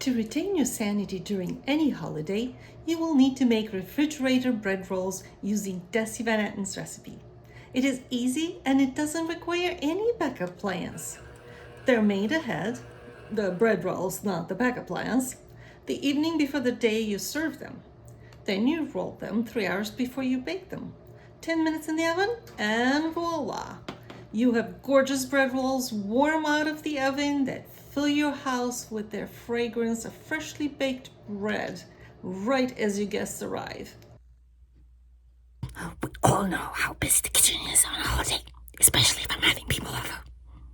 To retain your sanity during any holiday, you will need to make refrigerator bread rolls using Desi Van Etten's recipe. It is easy and it doesn't require any backup plans. They're made ahead, the bread rolls, not the backup plans, the evening before the day you serve them. Then you roll them 3 hours before you bake them. 10 minutes in the oven and voila! You have gorgeous bread rolls warm out of the oven that fill your house with their fragrance of freshly baked bread right as your guests arrive. We all know how busy the kitchen is on a holiday, especially if I'm having people over.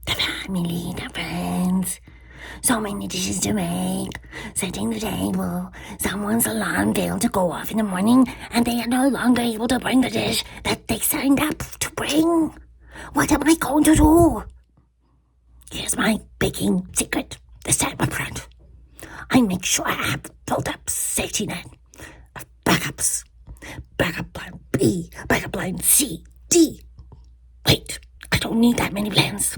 The family, the friends. So many dishes to make, setting the table. Someone's alarm failed to go off in the morning, and they are no longer able to bring the dish that they signed up to bring. What am I going to do? Here's my baking secret this time up front. I make sure I have built up safety net of backups. Backup plan B, backup plan C, D. Wait, I don't need that many plans.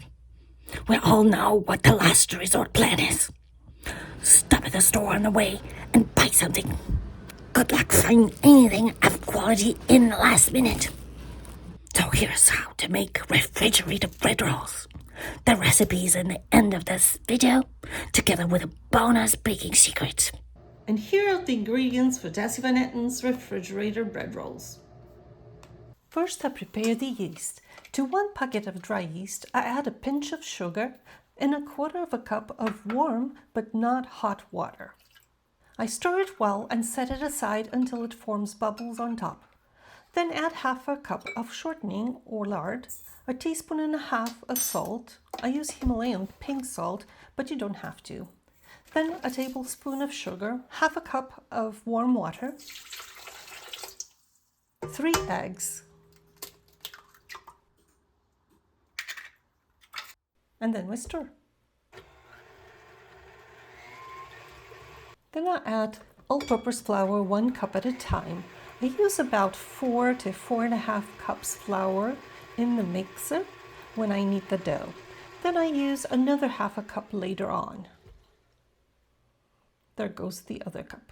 We all know what the last resort plan is. Stop at the store on the way and buy something. Good luck finding anything of quality in the last minute. So here's how to make refrigerated bread rolls. The recipe is in the end of this video, together with a bonus baking secret. And here are the ingredients for Desi Van Etten's refrigerator bread rolls. First, I prepare the yeast. To 1 packet of dry yeast, I add a pinch of sugar and 1/4 cup of warm but not hot water. I stir it well and set it aside until it forms bubbles on top. Then add 1/2 cup of shortening or lard, 1.5 teaspoons of salt. I use Himalayan pink salt, but you don't have to. Then a tablespoon of sugar, 1/2 cup of warm water, 3 eggs, and then we stir. Then I add all-purpose flour 1 cup at a time. I use about 4 to 4.5 cups flour in the mixer when I knead the dough. Then I use another 1/2 cup later on. There goes the other cup.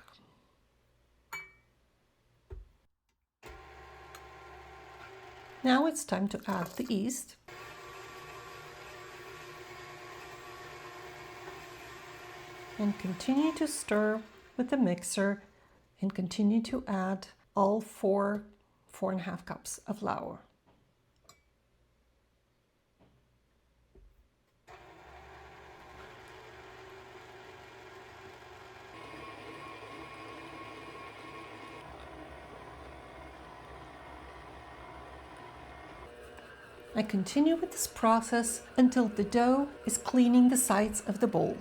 Now it's time to add the yeast. And continue to stir with the mixer and continue to add all 4.5 cups of flour. I continue with this process until the dough is cleaning the sides of the bowl.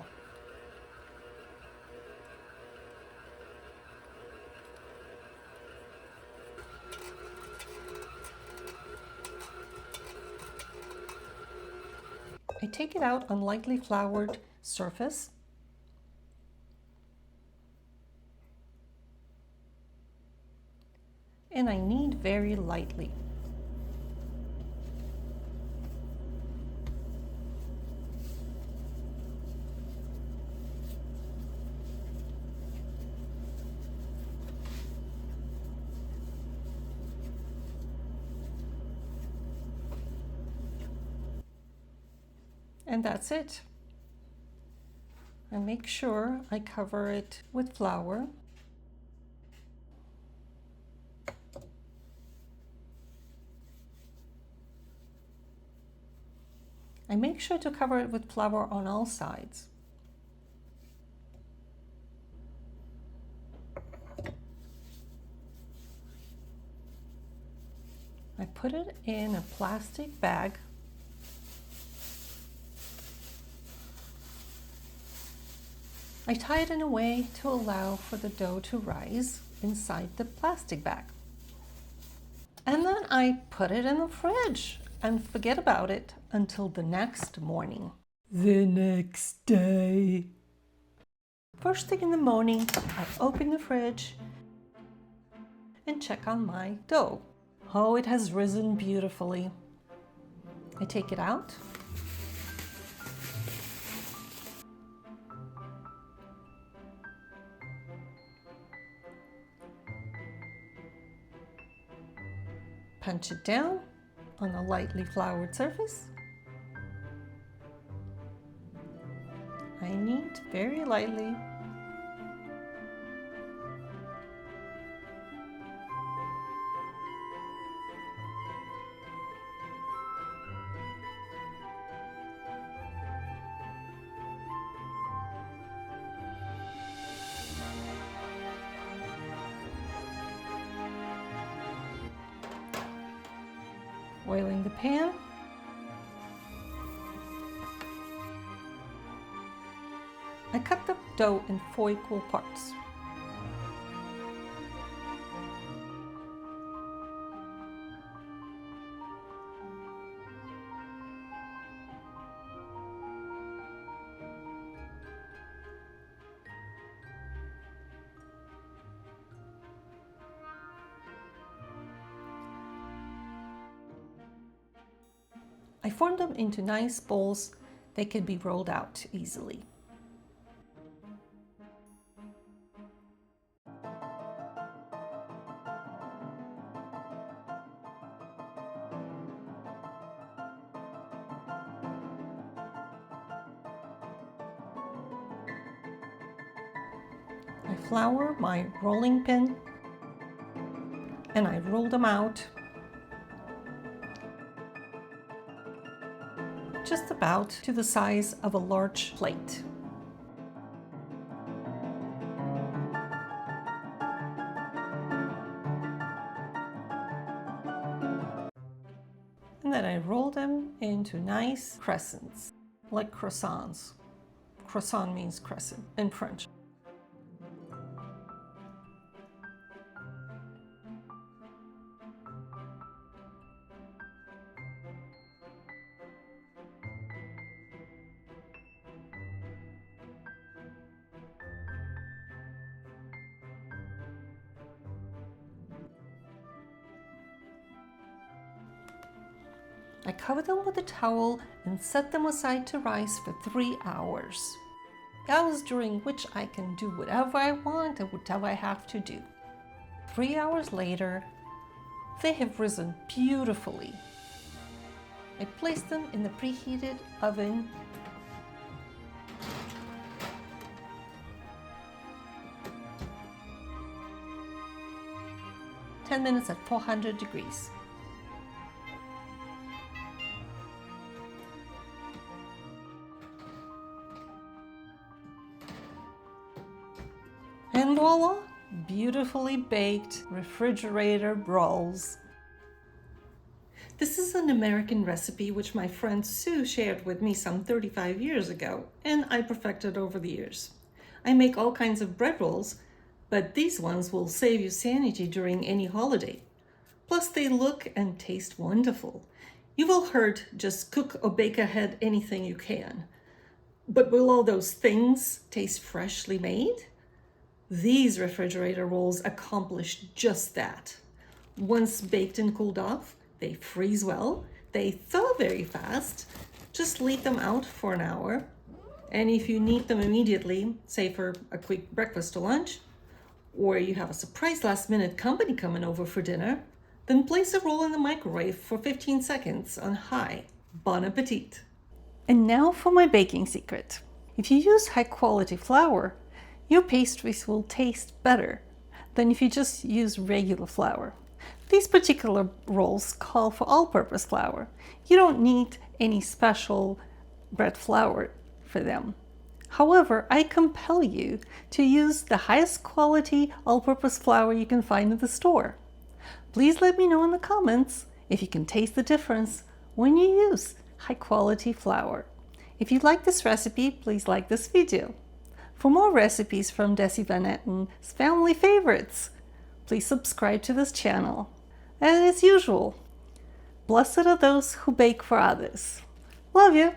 I take it out on lightly floured surface. And I knead very lightly. And that's it. I make sure I cover it with flour. I make sure to cover it with flour on all sides. I put it in a plastic bag. I tie it in a way to allow for the dough to rise inside the plastic bag. And then I put it in the fridge and forget about it until the next morning. The next day. First thing in the morning, I open the fridge and check on my dough. Oh, it has risen beautifully. I take it out. Punch it down on a lightly floured surface. I knead very lightly. Oiling the pan. I cut the dough in 4 equal parts. I formed them into nice balls that could be rolled out easily. I flour my rolling pin and I roll them out just about to the size of a large plate. And then I roll them into nice crescents, like croissants. Croissant means crescent in French. I cover them with a towel and set them aside to rise for 3 hours. Hours during which I can do whatever I want and whatever I have to do. 3 hours later, they have risen beautifully. I place them in the preheated oven. "10 minutes at 400 degrees. And voila, beautifully baked refrigerator rolls. This is an American recipe which my friend Sue shared with me some 35 years ago, and I perfected over the years. I make all kinds of bread rolls, but these ones will save you sanity during any holiday. Plus they look and taste wonderful. You've all heard, just cook or bake ahead anything you can. But will all those things taste freshly made? These refrigerator rolls accomplish just that. Once baked and cooled off, they freeze well, they thaw very fast. Just leave them out for an hour. And if you need them immediately, say for a quick breakfast or lunch, or you have a surprise last-minute company coming over for dinner, then place a roll in the microwave for 15 seconds on high. Bon appetit! And now for my baking secret. If you use high-quality flour, your pastries will taste better than if you just use regular flour. These particular rolls call for all-purpose flour. You don't need any special bread flour for them. However, I compel you to use the highest quality all-purpose flour you can find in the store. Please let me know in the comments if you can taste the difference when you use high-quality flour. If you like this recipe, please like this video. For more recipes from Desi Van Etten's family favorites, please subscribe to this channel. And as usual, blessed are those who bake for others. Love you!